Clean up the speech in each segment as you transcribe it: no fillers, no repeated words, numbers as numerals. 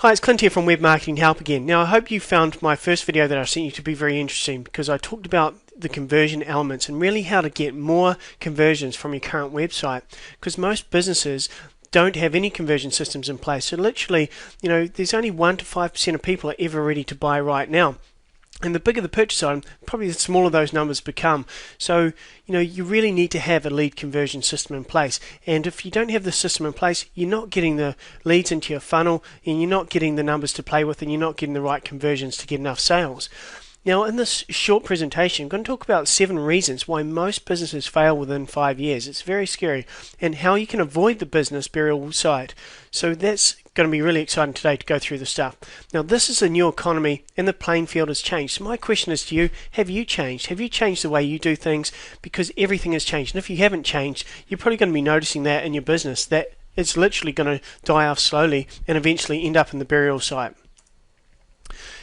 Hi, it's Clint here from Web Marketing Help again. Now, I hope you found my first video that I sent you to be very interesting because I talked about the conversion elements and really how to get more conversions from your current website, because most businesses don't have any conversion systems in place. So literally, there's only 1 to 5% of people are ever ready to buy right now. And the bigger the purchase item, probably the smaller those numbers become. So, you really need to have a lead conversion system in place. And if you don't have the system in place, you're not getting the leads into your funnel, and you're not getting the numbers to play with, and you're not getting the right conversions to get enough sales. Now, in this short presentation, I'm going to talk about 7 reasons why most businesses fail within 5 years. It's very scary, and how you can avoid the business burial site. So that's going to be really exciting today to go through the stuff. Now, this is a new economy, and the playing field has changed. So my question is to you, have you changed? Have you changed the way you do things? Because everything has changed. And if you haven't changed, you're probably going to be noticing that in your business, that it's literally going to die off slowly and eventually end up in the burial site.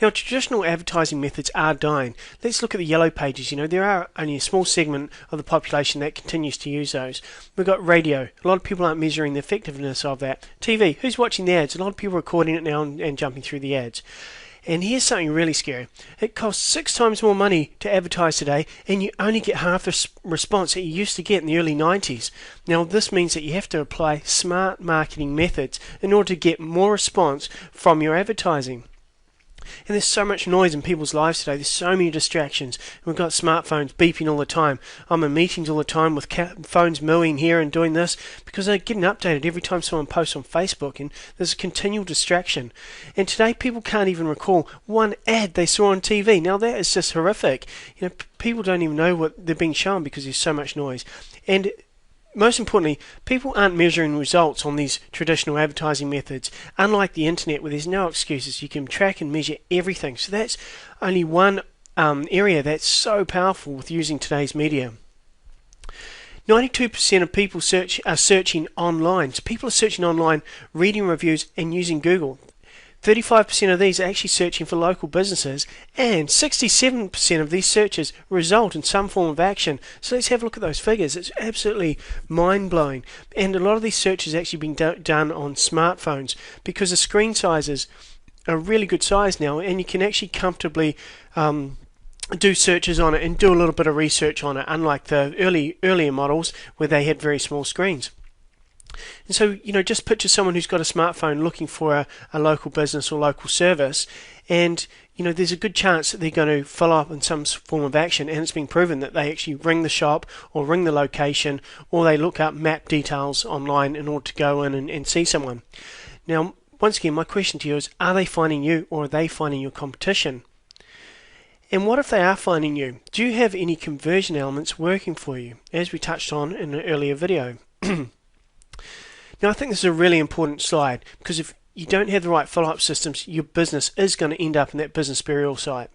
Now, traditional advertising methods are dying. Let's look at the yellow pages. There are only a small segment of the population that continues to use those. We've got radio. A lot of people aren't measuring the effectiveness of that. TV. Who's watching the ads? A lot of people are recording it now and jumping through the ads. And here's something really scary. It costs 6 times more money to advertise today, and you only get half the response that you used to get in the early 90s. Now, this means that you have to apply smart marketing methods in order to get more response from your advertising. And there's so much noise in people's lives today. There's so many distractions. We've got smartphones beeping all the time. I'm in meetings all the time with phones mooing here and doing this because they're getting updated every time someone posts on Facebook, and there's a continual distraction. And today people can't even recall one ad they saw on TV. Now that is just horrific. People don't even know what they're being shown because there's so much noise. And most importantly, people aren't measuring results on these traditional advertising methods. Unlike the internet, where there's no excuses, you can track and measure everything. So that's only one area that's so powerful with using today's media. 92% of people are searching online. So people are searching online, reading reviews, and using Google. 35% of these are actually searching for local businesses, and 67% of these searches result in some form of action. So let's have a look at those figures. It's absolutely mind-blowing. And a lot of these searches are actually being done on smartphones because the screen sizes are really good size now, and you can actually comfortably do searches on it and do a little bit of research on it, unlike the earlier models where they had very small screens. And so, just picture someone who's got a smartphone looking for a local business or local service, and, there's a good chance that they're going to follow up in some form of action, and it's been proven that they actually ring the shop or ring the location, or they look up map details online in order to go in and see someone. Now, once again, my question to you is, are they finding you or are they finding your competition? And what if they are finding you? Do you have any conversion elements working for you, as we touched on in an earlier video? Now, I think this is a really important slide because if you don't have the right follow-up systems, your business is going to end up in that business burial site.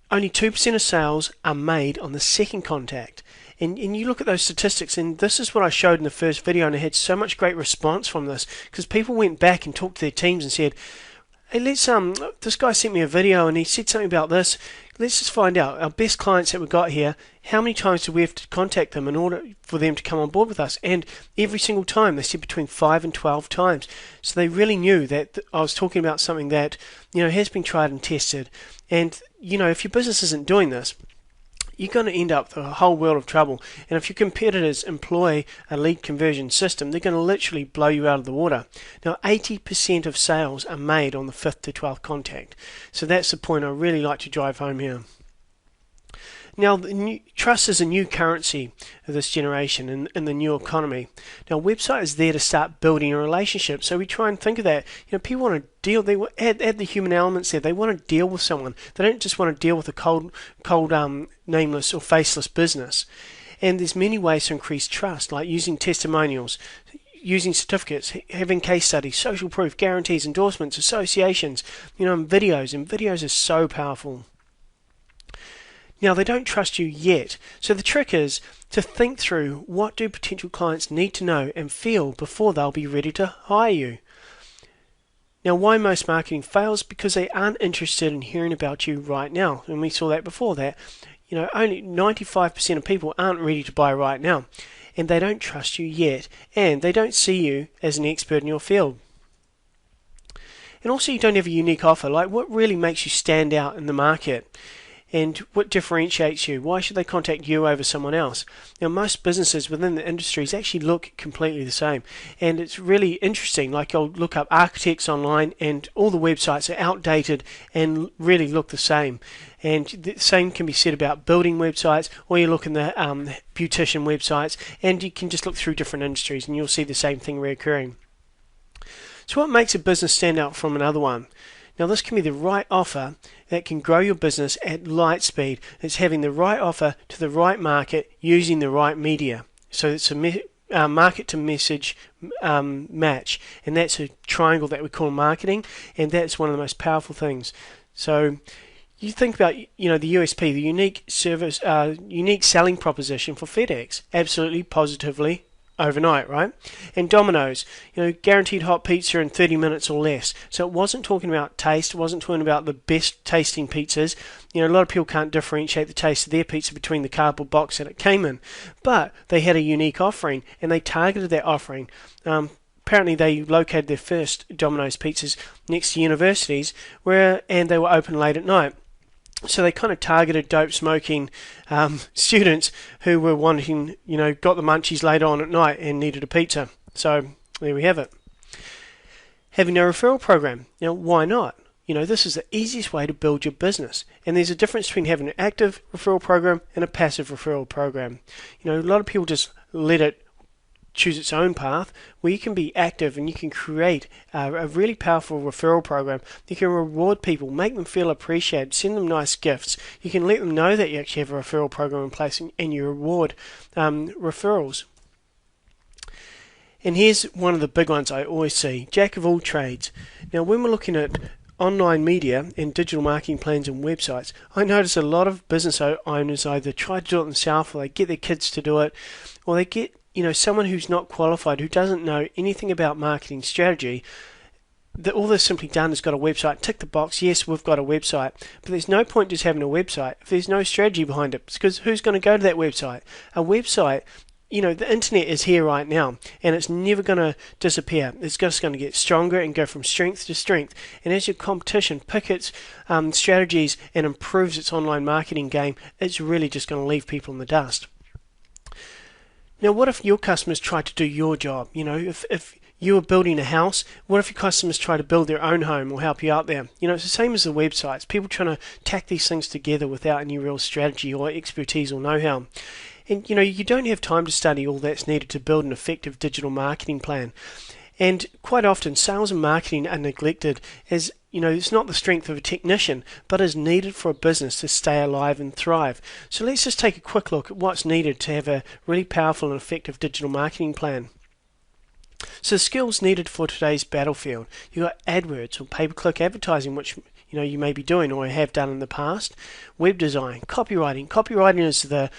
Only 2% of sales are made on the second contact. And you look at those statistics, and this is what I showed in the first video, and I had so much great response from this because people went back and talked to their teams and said, hey, this guy sent me a video and he said something about this. Let's just find out, our best clients that we've got here, how many times do we have to contact them in order for them to come on board with us? And every single time, they said between 5 and 12 times. So they really knew that I was talking about something that, has been tried and tested. And, if your business isn't doing this, you're going to end up with a whole world of trouble. And if your competitors employ a lead conversion system, they're going to literally blow you out of the water. Now, 80% of sales are made on the 5th to 12th contact. So that's the point I really like to drive home here. Now, trust is a new currency of this generation in the new economy. Now, a website is there to start building a relationship. So we try and think of that. People want to deal. They add the human elements there. They want to deal with someone. They don't just want to deal with a cold, nameless or faceless business. And there's many ways to increase trust, like using testimonials, using certificates, having case studies, social proof, guarantees, endorsements, associations, and videos. And videos are so powerful. Now, they don't trust you yet, so the trick is to think through what do potential clients need to know and feel before they'll be ready to hire you. Now, why most marketing fails? Because they aren't interested in hearing about you right now, and we saw that before that. Only 95% of people aren't ready to buy right now, and they don't trust you yet, and they don't see you as an expert in your field. And also you don't have a unique offer. Like, what really makes you stand out in the market? And what differentiates you? Why should they contact you over someone else? Now, most businesses within the industries actually look completely the same. And it's really interesting. Like, I'll look up architects online and all the websites are outdated and really look the same. And the same can be said about building websites, or you look in the beautician websites, and you can just look through different industries and you'll see the same thing reoccurring. So what makes a business stand out from another one? Now, this can be the right offer that can grow your business at light speed. It's having the right offer to the right market using the right media. So it's a market to message match, and that's a triangle that we call marketing, and that's one of the most powerful things. So you think about, the USP, the unique service, unique selling proposition for FedEx, absolutely positively overnight, right? And Domino's, guaranteed hot pizza in 30 minutes or less. So it wasn't talking about taste, it wasn't talking about the best tasting pizzas. A lot of people can't differentiate the taste of their pizza between the cardboard box that it came in. But they had a unique offering, and they targeted that offering. Apparently they located their first Domino's pizzas next to universities, and they were open late at night. So they kind of targeted dope smoking students who were wanting, got the munchies later on at night and needed a pizza. So there we have it. Having a referral program. Now, why not? This is the easiest way to build your business. And there's a difference between having an active referral program and a passive referral program. A lot of people just let it choose its own path, where you can be active and you can create a really powerful referral program. You can reward people, make them feel appreciated, send them nice gifts. You can let them know that you actually have a referral program in place, and you reward referrals. And here's one of the big ones I always see: jack of all trades. Now, when we're looking at online media and digital marketing plans and websites, I notice a lot of business owners either try to do it themselves, or they get their kids to do it, or they get someone who's not qualified, who doesn't know anything about marketing strategy. All they've simply done is got a website, tick the box, yes, we've got a website. But there's no point just having a website if there's no strategy behind it, because who's going to go to that website? A website, the internet is here right now, and it's never going to disappear. It's just going to get stronger and go from strength to strength. And as your competition picks its strategies and improves its online marketing game, it's really just going to leave people in the dust. Now, what if your customers try to do your job? If you were building a house, what if your customers try to build their own home or help you out there? It's the same as the websites. People trying to tack these things together without any real strategy or expertise or know-how. And, you don't have time to study all that's needed to build an effective digital marketing plan. And quite often, sales and marketing are neglected as, it's not the strength of a technician, but is needed for a business to stay alive and thrive. So let's just take a quick look at what's needed to have a really powerful and effective digital marketing plan. So the skills needed for today's battlefield: you've got AdWords or pay-per-click advertising, which you may be doing or have done in the past. Web design, copywriting. Copywriting is the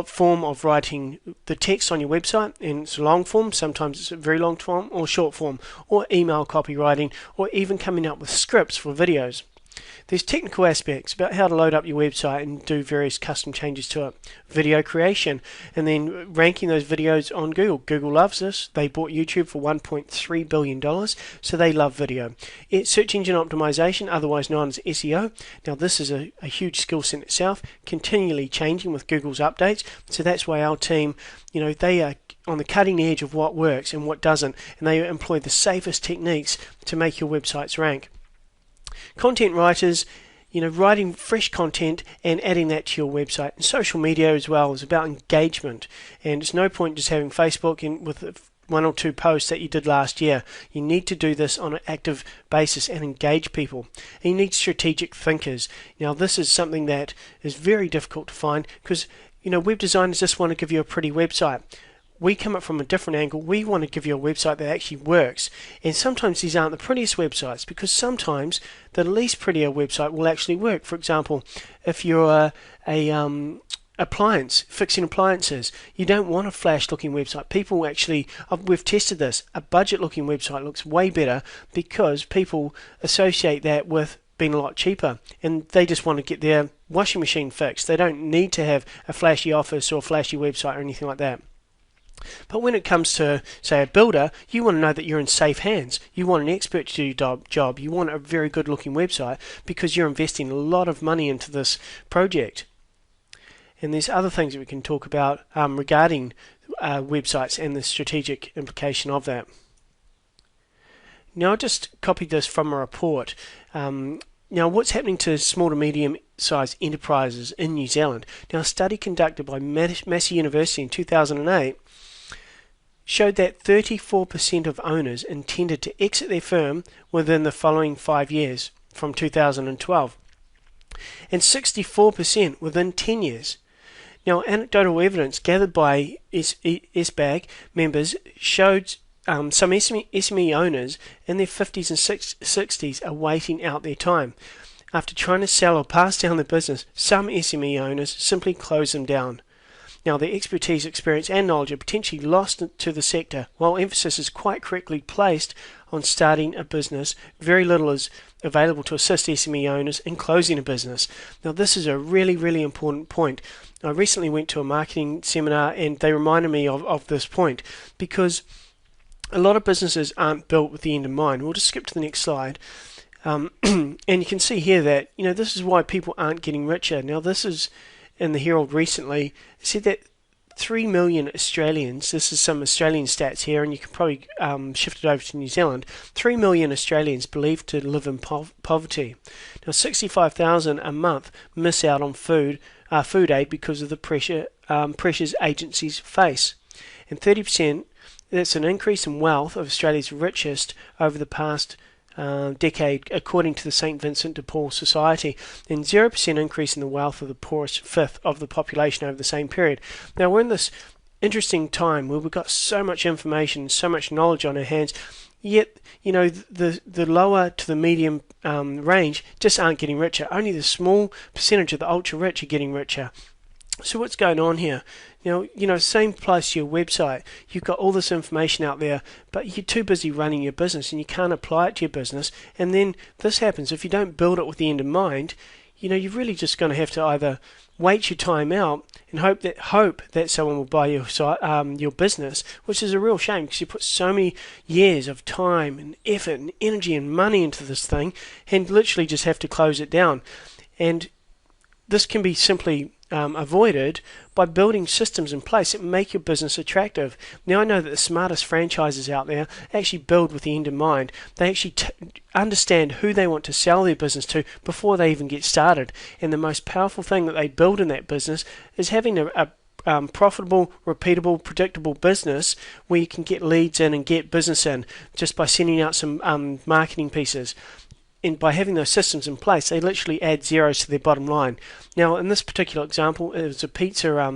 form of writing the text on your website, and it's long form, sometimes it's a very long form, or short form, or email copywriting, or even coming up with scripts for videos. There's technical aspects about how to load up your website and do various custom changes to it. Video creation, and then ranking those videos on Google. Google loves this. They bought YouTube for $1.3 billion, so they love video. It's search engine optimization, otherwise known as SEO. Now, this is a huge skill set itself, continually changing with Google's updates. So that's why our team, they are on the cutting edge of what works and what doesn't, and they employ the safest techniques to make your websites rank. Content writers, writing fresh content and adding that to your website. And social media as well is about engagement. And it's no point just having Facebook with one or two posts that you did last year. You need to do this on an active basis and engage people. And you need strategic thinkers. Now, this is something that is very difficult to find because, web designers just want to give you a pretty website. We come up from a different angle. We want to give you a website that actually works. And sometimes these aren't the prettiest websites, because sometimes the least prettier website will actually work. For example, if you're a appliance, fixing appliances, you don't want a flash looking website. People actually, we've tested this, a budget looking website looks way better because people associate that with being a lot cheaper, and they just want to get their washing machine fixed. They don't need to have a flashy office or a flashy website or anything like that. But when it comes to, say, a builder, you want to know that you're in safe hands. You want an expert to do your job. You want a very good looking website because you're investing a lot of money into this project. And there's other things that we can talk about regarding websites and the strategic implication of that. Now, I just copied this from a report. Now, what's happening to small to medium-sized enterprises in New Zealand? Now, a study conducted by Massey University in 2008 showed that 34% of owners intended to exit their firm within the following 5 years from 2012, and 64% within 10 years. Now, anecdotal evidence gathered by SBAG members showed some SME owners in their 50s and 60s are waiting out their time. After trying to sell or pass down their business, some SME owners simply close them down. Now, their expertise, experience and knowledge are potentially lost to the sector. While emphasis is quite correctly placed on starting a business, very little is available to assist SME owners in closing a business. Now, this is a really, really important point. I recently went to a marketing seminar and they reminded me of this point, because a lot of businesses aren't built with the end in mind. We'll just skip to the next slide. And you can see here that, this is why people aren't getting richer. Now, this is in the Herald recently. It said that 3 million Australians, this is some Australian stats here, and you can probably shift it over to New Zealand, 3 million Australians believed to live in poverty. Now, 65,000 a month miss out on food aid because of the pressures agencies face. And 30%, that's an increase in wealth of Australia's richest over the past decade, according to the St. Vincent de Paul Society, and 0% increase in the wealth of the poorest fifth of the population over the same period. Now, we're in this interesting time where we've got so much information, so much knowledge on our hands, yet, the lower to the medium range just aren't getting richer. Only the small percentage of the ultra-rich are getting richer. So what's going on here? Now, same applies to your website. You've got all this information out there, but you're too busy running your business and you can't apply it to your business. And then this happens. If you don't build it with the end in mind, you're really just going to have to either wait your time out and hope that someone will buy your business, which is a real shame because you put so many years of time and effort and energy and money into this thing and literally just have to close it down. And this can be simply avoided by building systems in place that make your business attractive. Now, I know that the smartest franchises out there actually build with the end in mind. They actually understand who they want to sell their business to before they even get started. And the most powerful thing that they build in that business is having a profitable, repeatable, predictable business where you can get leads in and get business in just by sending out some marketing pieces. And by having those systems in place, they literally add zeros to their bottom line. Now, in this particular example, it was a pizza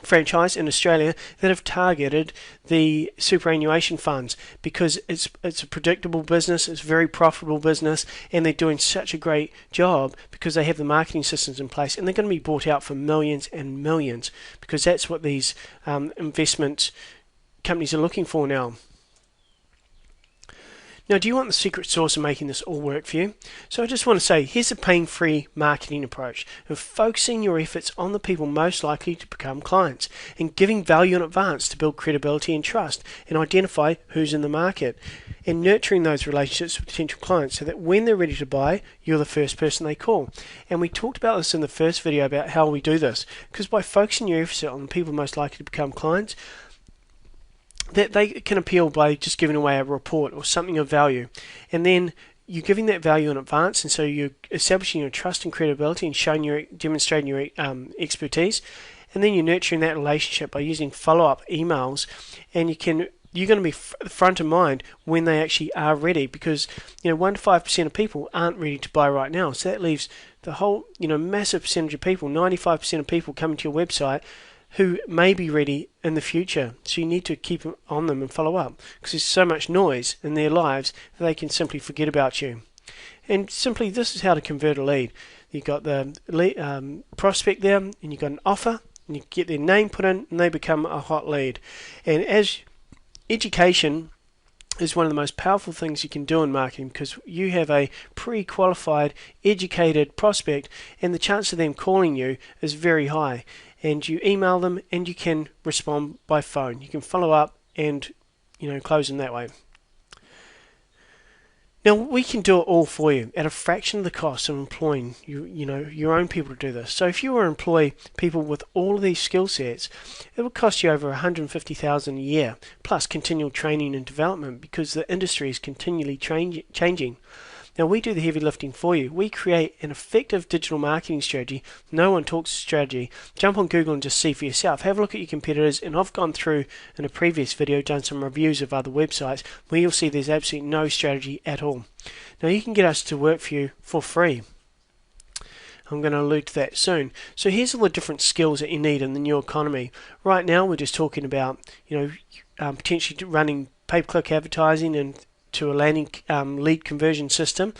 franchise in Australia that have targeted the superannuation funds because it's a predictable business, it's a very profitable business, and they're doing such a great job because they have the marketing systems in place, and they're going to be bought out for millions and millions because that's what these investment companies are looking for now. Now, do you want the secret sauce of making this all work for you? So I just want to say, here's a pain-free marketing approach of focusing your efforts on the people most likely to become clients and giving value in advance to build credibility and trust and identify who's in the market and nurturing those relationships with potential clients so that when they're ready to buy, you're the first person they call. And we talked about this in the first video about how we do this, because by focusing your efforts on the people most likely to become clients, that they can appeal by just giving away a report or something of value, and then you're giving that value in advance, and so you're establishing your trust and credibility and demonstrating your expertise, and then you're nurturing that relationship by using follow-up emails, and you're going to be front of mind when they actually are ready, because 1 to 5% of people aren't ready to buy right now, so that leaves the whole massive percentage of people, 95% of people coming to your website who may be ready in the future. So you need to keep on them and follow up because there's so much noise in their lives that they can simply forget about you. And simply, this is how to convert a lead. You've got the lead, prospect there, and you've got an offer, and you get their name put in, and they become a hot lead. And as education is one of the most powerful things you can do in marketing, because you have a pre-qualified, educated prospect, and the chance of them calling you is very high. and you email them, and you can respond by phone. You can follow up and close them that way. Now we can do it all for you at a fraction of the cost of employing your own people to do this. So if you were to employ people with all of these skill sets, it would cost you over $150,000 a year, plus continual training and development, because the industry is continually changing. Now we do the heavy lifting for you. We create an effective digital marketing strategy. No one talks strategy. Jump on Google and just see for yourself. Have a look at your competitors, and I've gone through in a previous video, done some reviews of other websites where you'll see there's absolutely no strategy at all. Now you can get us to work for you for free. I'm going to allude to that soon. So here's all the different skills that you need in the new economy. Right now we're just talking about potentially running pay-per-click advertising and to a landing lead conversion system,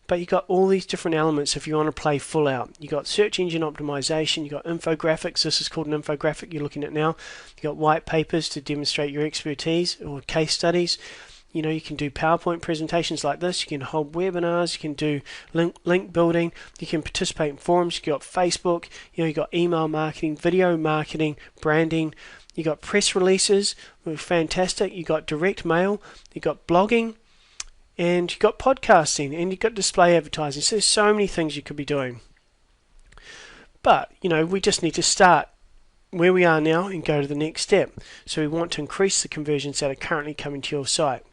but you got all these different elements if you want to play full out. You got search engine optimization, you got infographics. This is called an infographic you're looking at now. You got white papers to demonstrate your expertise, or case studies. You can do PowerPoint presentations like this. You can hold webinars. You can do link building. You can participate in forums. You got Facebook. You got email marketing, video marketing, branding. You got press releases, which are fantastic. You got direct mail. You got blogging, and you got podcasting, and you got display advertising. So there's so many things you could be doing. But we just need to start where we are now and go to the next step. So we want to increase the conversions that are currently coming to your site.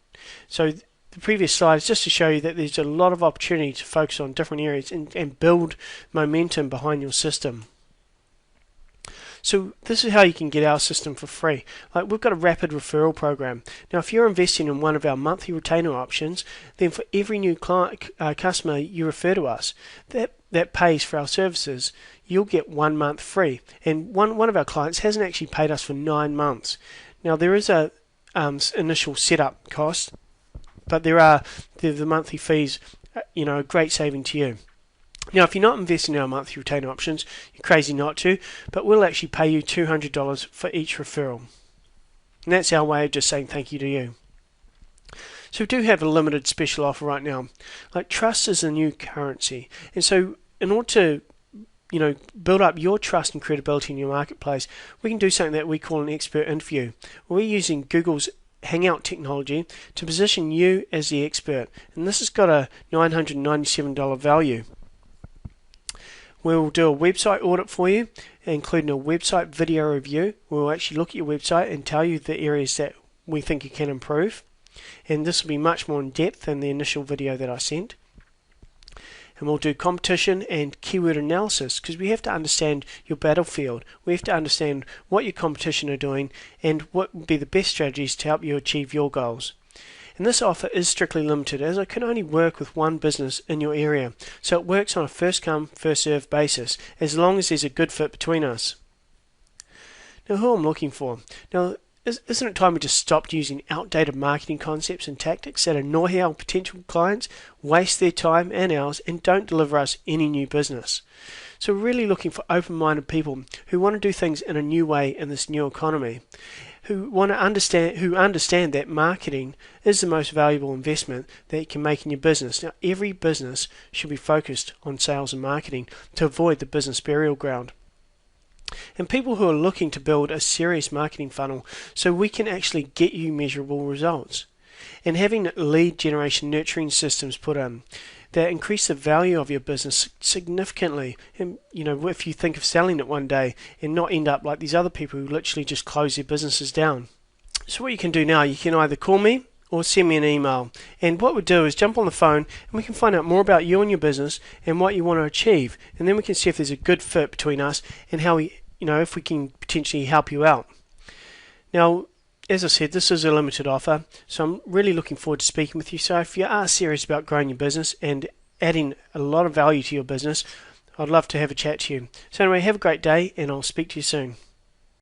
So the previous slide is just to show you that there's a lot of opportunity to focus on different areas and build momentum behind your system. So this is how you can get our system for free. Like, we've got a rapid referral program. Now if you're investing in one of our monthly retainer options, then for every new customer you refer to us that pays for our services, you'll get 1 month free. And one of our clients hasn't actually paid us for 9 months. Now there is a initial setup cost, but there are the monthly fees, a great saving to you. Now, if you're not investing in our monthly retainer options, you're crazy not to, but we'll actually pay you $200 for each referral. And that's our way of just saying thank you to you. So we do have a limited special offer right now. Like, trust is the new currency. And so in order to build up your trust and credibility in your marketplace, we can do something that we call an expert interview. We're using Google's Hangout technology to position you as the expert. And this has got a $997 value. We'll do a website audit for you, including a website video review. We'll actually look at your website and tell you the areas that we think you can improve. And this will be much more in depth than the initial video that I sent. And we'll do competition and keyword analysis, because we have to understand your battlefield. We have to understand what your competition are doing and what would be the best strategies to help you achieve your goals. And this offer is strictly limited, as I can only work with one business in your area. So it works on a first come, first served basis, as long as there's a good fit between us. Now, who I'm looking for? Now, isn't it time we just stopped using outdated marketing concepts and tactics that annoy our potential clients, waste their time and ours, and don't deliver us any new business? So we're really looking for open-minded people who want to do things in a new way in this new economy, who understand that marketing is the most valuable investment that you can make in your business. Now, every business should be focused on sales and marketing to avoid the business burial ground. And people who are looking to build a serious marketing funnel so we can actually get you measurable results. And having lead generation nurturing systems put in that increase the value of your business significantly. And if you think of selling it one day and not end up like these other people who literally just close their businesses down. So what you can do now, you can either call me or send me an email. And what we'll do is jump on the phone and we can find out more about you and your business and what you want to achieve. And then we can see if there's a good fit between us and how we, if we can potentially help you out. Now, as I said, this is a limited offer, so I'm really looking forward to speaking with you. So if you are serious about growing your business and adding a lot of value to your business, I'd love to have a chat to you. So anyway, have a great day, and I'll speak to you soon.